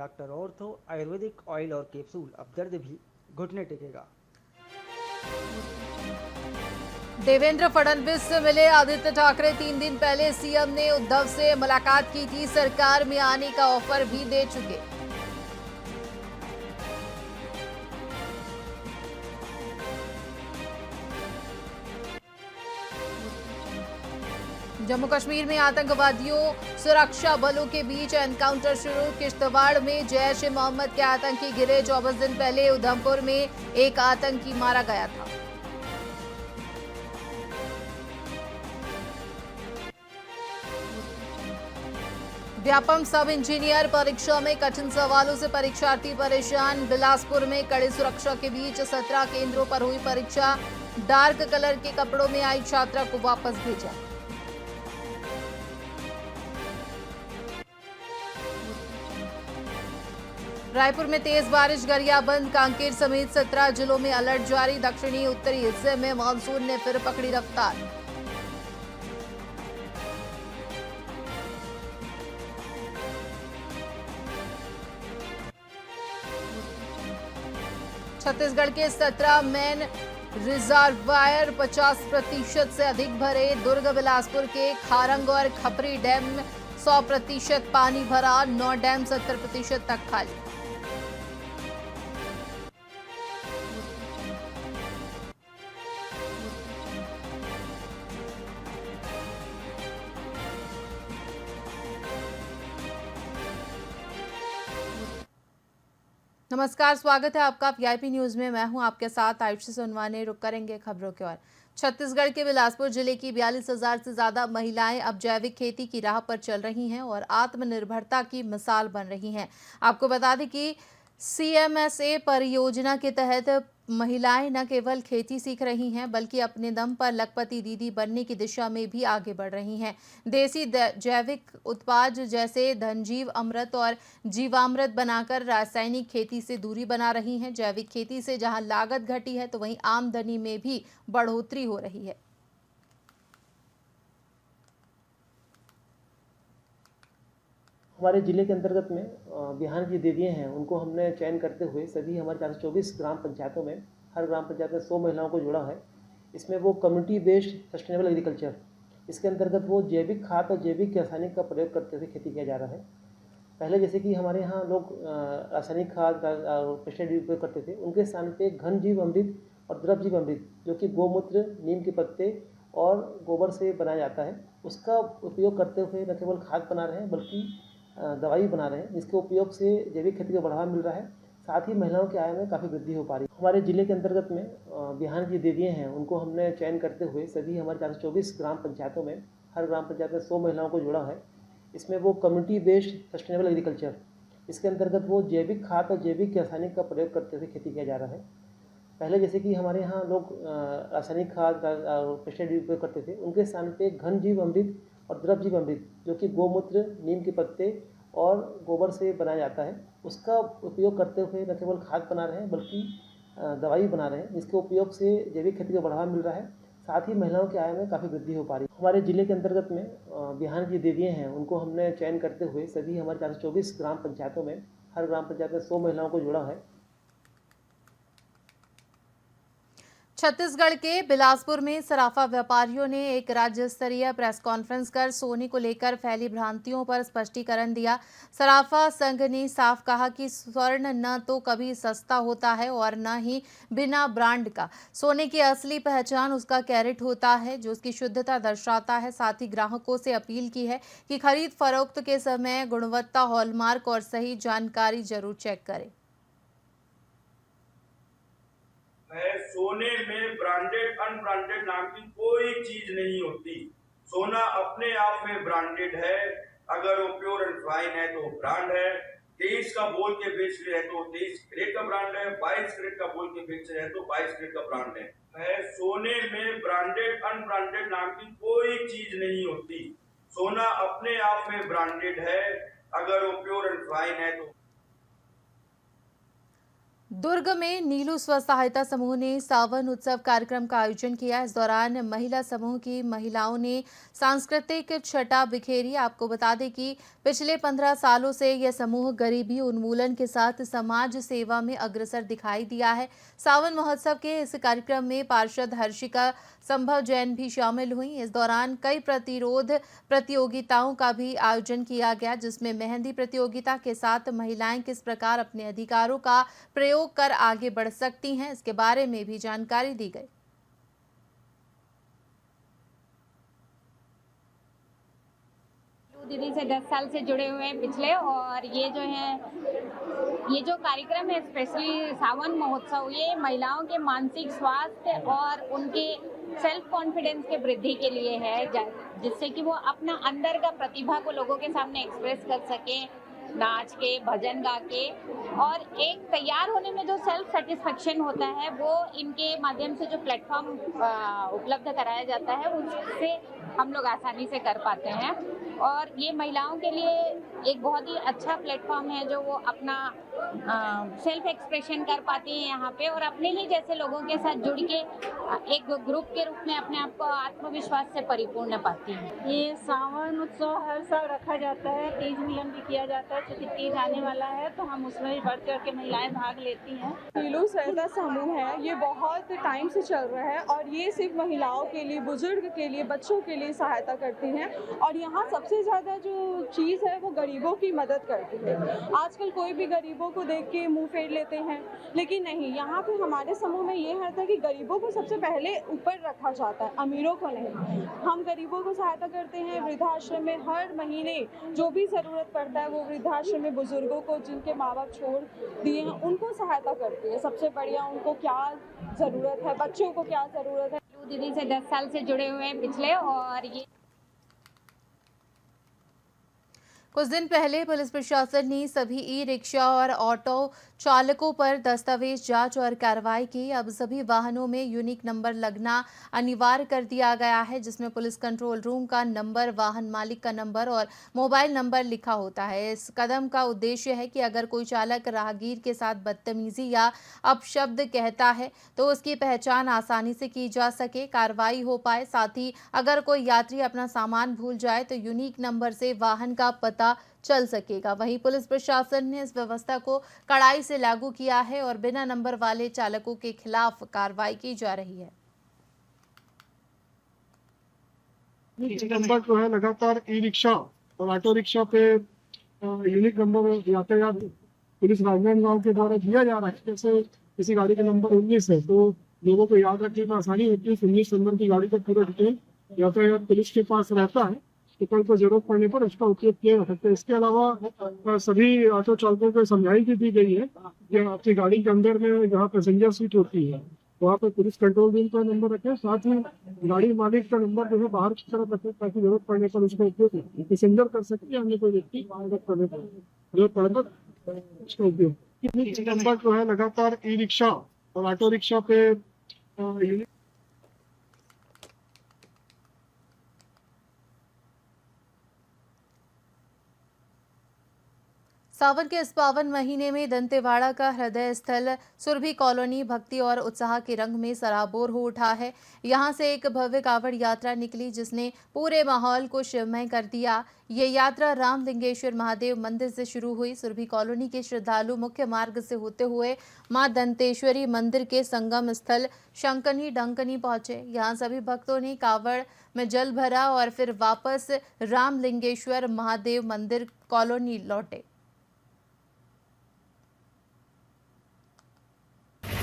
Doctor ortho Ayurvedic oil और capsule, अब दर्द भी घुटने टेकेगा। देवेंद्र फडणवीस से मिले आदित्य ठाकरे। 3 दिन पहले सीएम ने उद्धव से मुलाकात की थी। सरकार में आने का ऑफर भी दे चुके। जम्मू कश्मीर में आतंकवादियों सुरक्षा बलों के बीच एनकाउंटर शुरू। किश्तवाड़ में जैश ए मोहम्मद के आतंकी गिरे। 24 दिन पहले उधमपुर में एक आतंकी मारा गया था। व्यापम सब इंजीनियर परीक्षा में कठिन सवालों से परीक्षार्थी परेशान। बिलासपुर में कड़ी सुरक्षा के बीच 17 केंद्रों पर हुई परीक्षा। डार्क कलर के कपड़ों में आई छात्रा को वापस भेजा। रायपुर में तेज बारिश, गरियाबंद, कांकेर समेत 17 जिलों में अलर्ट जारी। दक्षिणी उत्तरी हिस्से में मानसून ने फिर पकड़ी रफ्तार। छत्तीसगढ़ के 17 मेन रिजर्वायर 50% से अधिक भरे। दुर्ग बिलासपुर के खारंग और खपरी डैम में 100% पानी भरा। 9 डैम 70% तक खाली। नमस्कार, स्वागत है आपका वीआईपी न्यूज में। मैं हूं आपके साथ आयुषी सोनवाने। रुक करेंगे खबरों की ओर। छत्तीसगढ़ के बिलासपुर जिले की 42,000 से ज्यादा महिलाएं अब जैविक खेती की राह पर चल रही हैं और आत्मनिर्भरता की मिसाल बन रही हैं। आपको बता दें कि सीएमएसए परियोजना के तहत महिलाएं न केवल खेती सीख रही हैं बल्कि अपने दम पर लखपति दीदी बनने की दिशा में भी आगे बढ़ रही हैं। देसी जैविक उत्पाद जैसे धनजीव अमृत और जीवामृत बनाकर रासायनिक खेती से दूरी बना रही हैं। जैविक खेती से जहां लागत घटी है तो वहीं आमदनी में भी बढ़ोतरी हो रही है। हमारे ज़िले के अंतर्गत में बिहार की दीदियाँ हैं, उनको हमने चयन करते हुए सभी हमारे 424 ग्राम पंचायतों में हर ग्राम पंचायत में 100 महिलाओं को जोड़ा है। इसमें वो कम्युनिटी बेस्ड सस्टेनेबल एग्रीकल्चर, इसके अंतर्गत वो जैविक खाद और जैविक रासायनिक का प्रयोग करते हुए खेती किया जा रहा है। पहले जैसे कि हमारे यहाँ लोग रासायनिक खाद और पेस्टिसाइड उपयोग करते थे, उनके स्थान पे घन जीव अमृत और द्रव जीव अमृत, जो कि गोमूत्र, नीम के पत्ते और गोबर से बनाया जाता है, उसका उपयोग करते हुए न केवल खाद बना रहे हैं बल्कि दवाई बना रहे हैं, जिसके उपयोग से जैविक खेती को बढ़ावा मिल रहा है। साथ ही महिलाओं की आय में काफ़ी वृद्धि हो पा रही है। हमारे ज़िले के अंतर्गत में बिहार की दीदियाँ हैं, उनको हमने चयन करते हुए सभी हमारे 424 ग्राम पंचायतों में हर ग्राम पंचायत में 100 महिलाओं को जोड़ा है। इसमें वो कम्युनिटी बेस्ड सस्टेनेबल एग्रीकल्चर, इसके अंतर्गत वो जैविक खाद और जैविक रासायनिक का प्रयोग करते हुए खेती किया जा रहा है। पहले जैसे कि हमारे यहाँ लोग रासायनिक खाद और पेस्टिसाइड उपयोग करते थे, उनके स्थान पे घन जीव अमृत और द्रव जीव अमृत, जो कि गोमूत्र, नीम के पत्ते और गोबर से बनाया जाता है, उसका उपयोग करते हुए न केवल खाद बना रहे हैं बल्कि दवाई बना रहे हैं, जिसके उपयोग से जैविक खेती को बढ़ावा मिल रहा है। साथ ही महिलाओं की आय में काफ़ी वृद्धि हो पा रही है। हमारे ज़िले के अंतर्गत में बिहार की दीदियाँ हैं, उनको हमने चयन करते हुए सभी हमारे 424 ग्राम पंचायतों में हर ग्राम पंचायत में 100 महिलाओं को जोड़ा है। छत्तीसगढ़ के बिलासपुर में सराफा व्यापारियों ने एक राज्य स्तरीय प्रेस कॉन्फ्रेंस कर सोने को लेकर फैली भ्रांतियों पर स्पष्टीकरण दिया। सराफा संघ ने साफ कहा कि स्वर्ण न तो कभी सस्ता होता है और न ही बिना ब्रांड का। सोने की असली पहचान उसका कैरेट होता है, जो उसकी शुद्धता दर्शाता है। साथ ही ग्राहकों से अपील की है कि खरीद फरोख्त के समय गुणवत्ता, हॉलमार्क और सही जानकारी जरूर चेक करें। सोने में ब्रांडेड अनब्रांडेड नाम की कोई चीज नहीं होती। सोना अपने आप में ब्रांडेड है। अगर वो प्योर एंड फाइन है तो ब्रांड है। 23 का बोल के बेच रहे हैं तो 23 ग्रेड का ब्रांड है। 22 ग्रेड का बोल के बेच रहे हैं तो 22 ग्रेड का ब्रांड है। सोने में ब्रांडेड अनब्रांडेड नाम की कोई चीज नहीं होती। सोना अपने आप में ब्रांडेड है। अगर वो प्योर एंड फाइन है तो दुर्ग में नीलू स्व सहायता समूह ने सावन उत्सव कार्यक्रम का आयोजन किया। इस दौरान महिला समूह की महिलाओं ने सांस्कृतिक छटा बिखेरी। आपको बता दें कि पिछले 15 सालों से यह समूह गरीबी उन्मूलन के साथ समाज सेवा में अग्रसर दिखाई दिया है। सावन महोत्सव के इस कार्यक्रम में पार्षद हर्षिका संभव जैन भी शामिल हुई। इस दौरान कई प्रतिरोध प्रतियोगिताओं का भी आयोजन किया गया, जिसमें मेहंदी प्रतियोगिता के साथ महिलाएं किस प्रकार अपने अधिकारों का प्रयोग कर आगे बढ़ सकती हैं, इसके बारे में भी जानकारी दी गई। दीदी से 10 साल से जुड़े हुए हैं पिछले, और ये जो कार्यक्रम है स्पेशली सावन महोत्सव, ये महिलाओं के मानसिक स्वास्थ्य और उनके सेल्फ कॉन्फिडेंस के वृद्धि के लिए है, जिससे कि वो अपना अंदर का प्रतिभा को लोगों के सामने एक्सप्रेस कर सके, नाच के, भजन गा के, और एक तैयार होने में जो सेल्फ सेटिस्फेक्शन होता है वो इनके माध्यम से जो प्लेटफॉर्म उपलब्ध कराया जाता है उससे हम लोग आसानी से कर पाते हैं। और ये महिलाओं के लिए एक बहुत ही अच्छा प्लेटफॉर्म है जो वो अपना सेल्फ एक्सप्रेशन कर पाती हैं यहाँ पे, और अपने ही जैसे लोगों के साथ जुड़ के एक ग्रुप के रूप में अपने आप को आत्मविश्वास से परिपूर्ण पाती हैं। ये सावन उत्सव हर साल रखा जाता है, तीज मिलन भी किया जाता है, क्योंकि तीज आने वाला है तो हम उसमें भी बढ़ चढ़ के महिलाएं भाग लेती हैं। नीलू सहायता समूह है, ये बहुत टाइम से चल रहा है और ये सिर्फ महिलाओं के लिए, बुजुर्ग के लिए, बच्चों के लिए सहायता करती हैं। और यहाँ सबसे ज़्यादा जो चीज़ है वो गरीबों की मदद करती है। आजकल कोई भी गरीबों को देख के मुंह फेर लेते हैं, लेकिन नहीं, यहाँ पे हमारे समूह में ये है कि गरीबों को सबसे पहले ऊपर रखा जाता है, अमीरों को नहीं। हम गरीबों को सहायता करते हैं। वृद्धाश्रम में हर महीने जो भी ज़रूरत पड़ता है वो वृद्धाश्रम में बुजुर्गों को जिनके माँ बाप छोड़ दिए हैं उनको सहायता करती है। सबसे बढ़िया उनको क्या ज़रूरत है, बच्चों को क्या ज़रूरत है। दीदी से 10 साल से जुड़े हुए हैं पिछले, और ये कुछ दिन पहले पुलिस प्रशासन ने सभी ई रिक्शा और ऑटो चालकों पर दस्तावेज जांच और कार्रवाई की। अब सभी वाहनों में यूनिक नंबर लगना अनिवार्य कर दिया गया है, जिसमें पुलिस कंट्रोल रूम का नंबर, वाहन मालिक का नंबर और मोबाइल नंबर लिखा होता है। इस कदम का उद्देश्य है कि अगर कोई चालक राहगीर के साथ बदतमीजी या अपशब्द कहता है तो उसकी पहचान आसानी से की जा सके, कार्रवाई हो पाए। साथ ही अगर कोई यात्री अपना सामान भूल जाए तो यूनिक नंबर से वाहन का पता चल सकेगा। वहीं पुलिस प्रशासन ने इस व्यवस्था को कड़ाई से लागू किया है और बिना नंबर वाले चालकों के खिलाफ कार्रवाई की जा रही है। नंबर जो है लगातार ई रिक्शा और ऑटो रिक्शा पे यूनिक नंबर यातायात पुलिस राजनांदगांव के द्वारा दिया जा रहा है। जैसे किसी गाड़ी का नंबर 19 है तो लोगों को याद रखने में आसानी होती है। 19 नंबर की गाड़ी का पूरा डिटेल यातायात पुलिस के पास रहता है, तो कल को जरूरत पड़ने पर उसका उपयोग किया जा सकता है। इसके अलावा सभी ऑटो चालकों को समझाई भी दी गई है कि आपकी गाड़ी के अंदर में जहाँ पैसेंजर सीट होती है वहाँ पर पुलिस कंट्रोल रूम का नंबर रखें, साथ ही गाड़ी मालिक का नंबर जो है बाहर की तरफ रखें ताकि जरूरत पड़ने पर उसका उपयोग पैसेंजर कर सकते हैं, अन्य कोई व्यक्ति करने पर जरूरत पड़े पर उसका उपयोग। नंबर जो है लगातार ई रिक्शा और ऑटो रिक्शा पे सावन के इस पावन महीने में दंतेवाड़ा का हृदय स्थल सुरभि कॉलोनी भक्ति और उत्साह के रंग में सराबोर हो उठा है। यहां से एक भव्य कावड़ यात्रा निकली जिसने पूरे माहौल को शिवमय कर दिया। ये यात्रा रामलिंगेश्वर महादेव मंदिर से शुरू हुई। सुरभि कॉलोनी के श्रद्धालु मुख्य मार्ग से होते हुए मां दंतेश्वरी मंदिर के संगम स्थल शंकनी डंकनी पहुंचे। यहां सभी भक्तों ने कावड़ में जल भरा और फिर वापस रामलिंगेश्वर महादेव मंदिर कॉलोनी लौटे।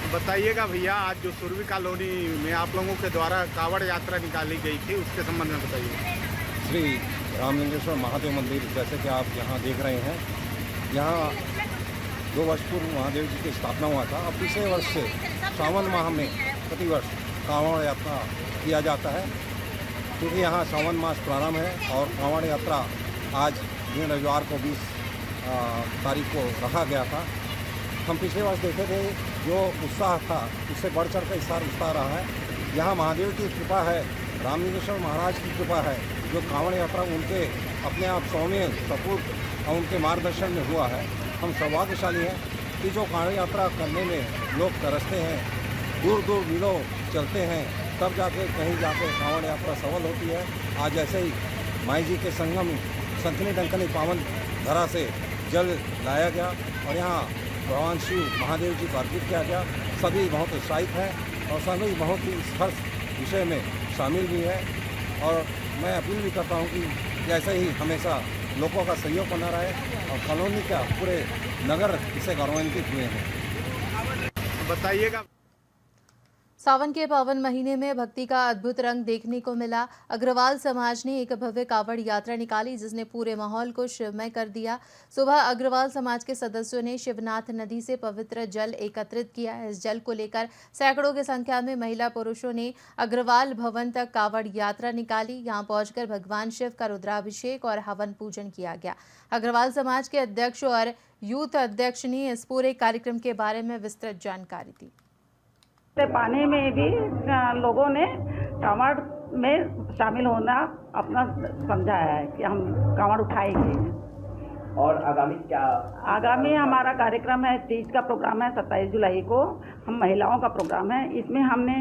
बताइएगा भैया, आज जो सुरभि कॉलोनी में आप लोगों के द्वारा कावड़ यात्रा निकाली गई थी उसके संबंध में बताइए। श्री रामलिंगेश्वर महादेव मंदिर, जैसे कि आप यहाँ देख रहे हैं, यहाँ 2 वर्ष पूर्व महादेव जी की स्थापना हुआ था। अब पिछले वर्ष से सावन माह में प्रतिवर्ष कावड़ यात्रा किया जाता है, क्योंकि यहाँ सावन मास प्रारंभ है और कावड़ यात्रा आज दिन रविवार को 20 तारीख को रखा गया था। हम पिछले वर्ष देखे थे जो उत्साह था उससे बढ़ चढ़ कर इस बार उत्साह रहा है। यहाँ महादेव की कृपा है, रामलिंगेश्वर महाराज की कृपा है, जो कावड़ यात्रा उनके अपने आप सौम्य सपूत और उनके मार्गदर्शन में हुआ है। हम सौभाग्यशाली हैं कि जो कांवड़ यात्रा करने में लोग तरसते हैं, दूर दूर मीलों चलते हैं, तब जाके कहीं जाके कांवड़ यात्रा सफल होती है। आज ऐसे ही माई जी के संगम संकनी डंकनी पावन धरा से जल लाया गया और यहाँ भगवान शिव महादेव जी को अर्पित किया गया। सभी बहुत उत्साहित हैं और सभी बहुत ही इस हर्ष विषय में शामिल भी है और मैं अपील भी करता हूँ कि ऐसे ही हमेशा लोगों का सहयोग बना रहे और कॉलोनी का पूरे नगर इसे गौरवान्वित हुए हैं। बताइएगा। सावन के पावन महीने में भक्ति का अद्भुत रंग देखने को मिला। अग्रवाल समाज ने एक भव्य कावड़ यात्रा निकाली जिसने पूरे माहौल को शिवमय कर दिया। सुबह अग्रवाल समाज के सदस्यों ने शिवनाथ नदी से पवित्र जल एकत्रित किया। इस जल को लेकर सैकड़ों की संख्या में महिला पुरुषों ने अग्रवाल भवन तक कावड़ यात्रा निकाली। यहां पहुंचकर भगवान शिव का रुद्राभिषेक और हवन पूजन किया गया। अग्रवाल समाज के अध्यक्ष और यूथ अध्यक्ष ने इस पूरे कार्यक्रम के बारे में विस्तृत जानकारी दी। पाने में भी लोगों ने कांवड़ में शामिल होना अपना समझा है कि हम कांवड़ उठाएंगे। और आगामी हमारा कार्यक्रम है, तीज का प्रोग्राम है 27 जुलाई को, हम महिलाओं का प्रोग्राम है। इसमें हमने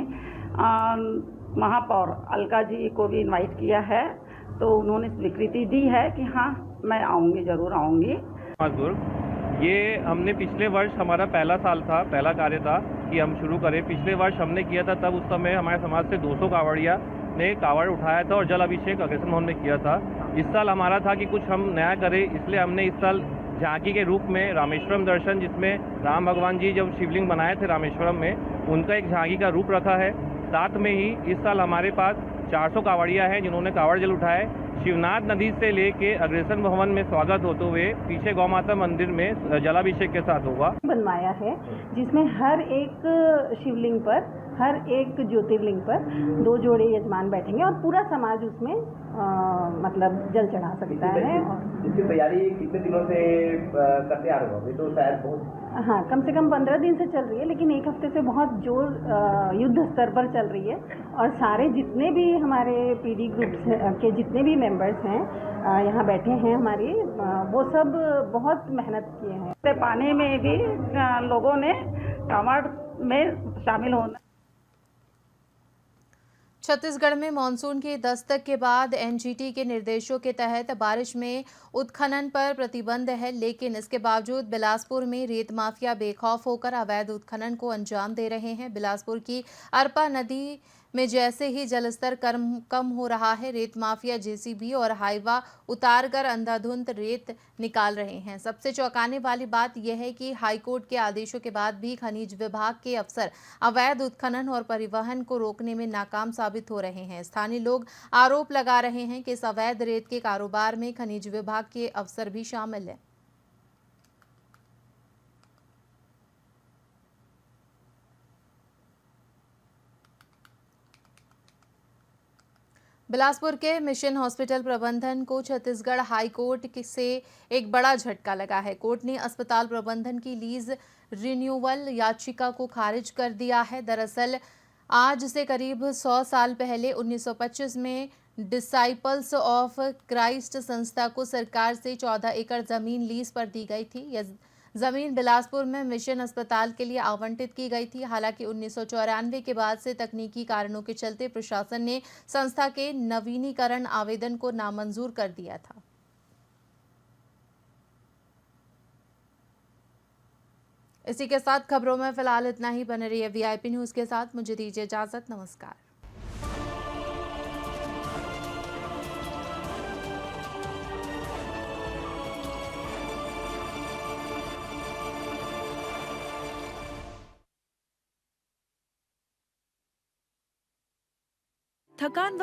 महापौर अलका जी को भी इनवाइट किया है, तो उन्होंने स्वीकृति दी है कि हाँ मैं आऊँगी, ज़रूर आऊँगी। ये हमने पिछले वर्ष हमारा पहला साल था, पहला कार्य था कि हम शुरू करें। पिछले वर्ष हमने किया था, तब उस समय हमारे समाज से 200 कावड़िया ने कावड़ उठाया था और जल अभिषेक अग्रसन भवन में किया था। इस साल हमारा था कि कुछ हम नया करें, इसलिए हमने इस साल झांकी के रूप में रामेश्वरम दर्शन, जिसमें राम भगवान जी जब शिवलिंग बनाए थे रामेश्वरम में, उनका एक झांकी का रूप रखा है। साथ में ही इस साल हमारे पास 400 कावड़िया हैं जिन्होंने कावड़ जल उठाए। शिवनाथ नदी से लेके अग्रसन भवन में स्वागत होते हुए पीछे गौ माता मंदिर में जलाभिषेक के साथ होगा। बनवाया है जिसमें हर एक शिवलिंग पर, हर एक ज्योतिर्लिंग पर 2 जोड़े यजमान बैठेंगे और पूरा समाज उसमें मतलब जल चढ़ा सकता है। इसकी तैयारी कितने दिनों से करते आ रहे हो? तो शायद बहुत हाँ, कम से कम 15 दिन से चल रही है, लेकिन एक हफ्ते से बहुत जोर युद्ध स्तर पर चल रही है। और सारे जितने भी हमारे पीडी ग्रुप्स के जितने भी मेंबर्स हैं यहाँ बैठे हैं हमारी, वो सब बहुत मेहनत किए हैं। पाने में भी लोगों ने कांवड़ में शामिल होना। छत्तीसगढ़ में मानसून की दस्तक के बाद एनजीटी के निर्देशों के तहत बारिश में उत्खनन पर प्रतिबंध है, लेकिन इसके बावजूद बिलासपुर में रेत माफिया बेखौफ होकर अवैध उत्खनन को अंजाम दे रहे हैं। बिलासपुर की अरपा नदी में जैसे ही जलस्तर कम हो रहा है, रेत माफिया जेसीबी और हाईवा उतारकर अंधाधुंध रेत निकाल रहे हैं। सबसे चौंकाने वाली बात यह है कि हाईकोर्ट के आदेशों के बाद भी खनिज विभाग के अफसर अवैध उत्खनन और परिवहन को रोकने में नाकाम साबित हो रहे हैं। स्थानीय लोग आरोप लगा रहे हैं कि इस अवैध रेत के कारोबार में खनिज विभाग के अफसर भी शामिल हैं। बिलासपुर के मिशन हॉस्पिटल प्रबंधन को छत्तीसगढ़ हाई कोर्ट से एक बड़ा झटका लगा है। कोर्ट ने अस्पताल प्रबंधन की लीज रिन्यूअल याचिका को खारिज कर दिया है। दरअसल आज से करीब 100 साल पहले 1925 में डिसाइपल्स ऑफ क्राइस्ट संस्था को सरकार से 14 एकड़ जमीन लीज पर दी गई थी। यह जमीन बिलासपुर में मिशन अस्पताल के लिए आवंटित की गई थी। हालांकि 1994 के बाद से तकनीकी कारणों के चलते प्रशासन ने संस्था के नवीनीकरण आवेदन को नामंजूर कर दिया था। इसी के साथ खबरों में फिलहाल इतना ही। बने रहिए वीआईपी न्यूज के साथ। मुझे दीजिए इजाजत। नमस्कार। थकान वक्त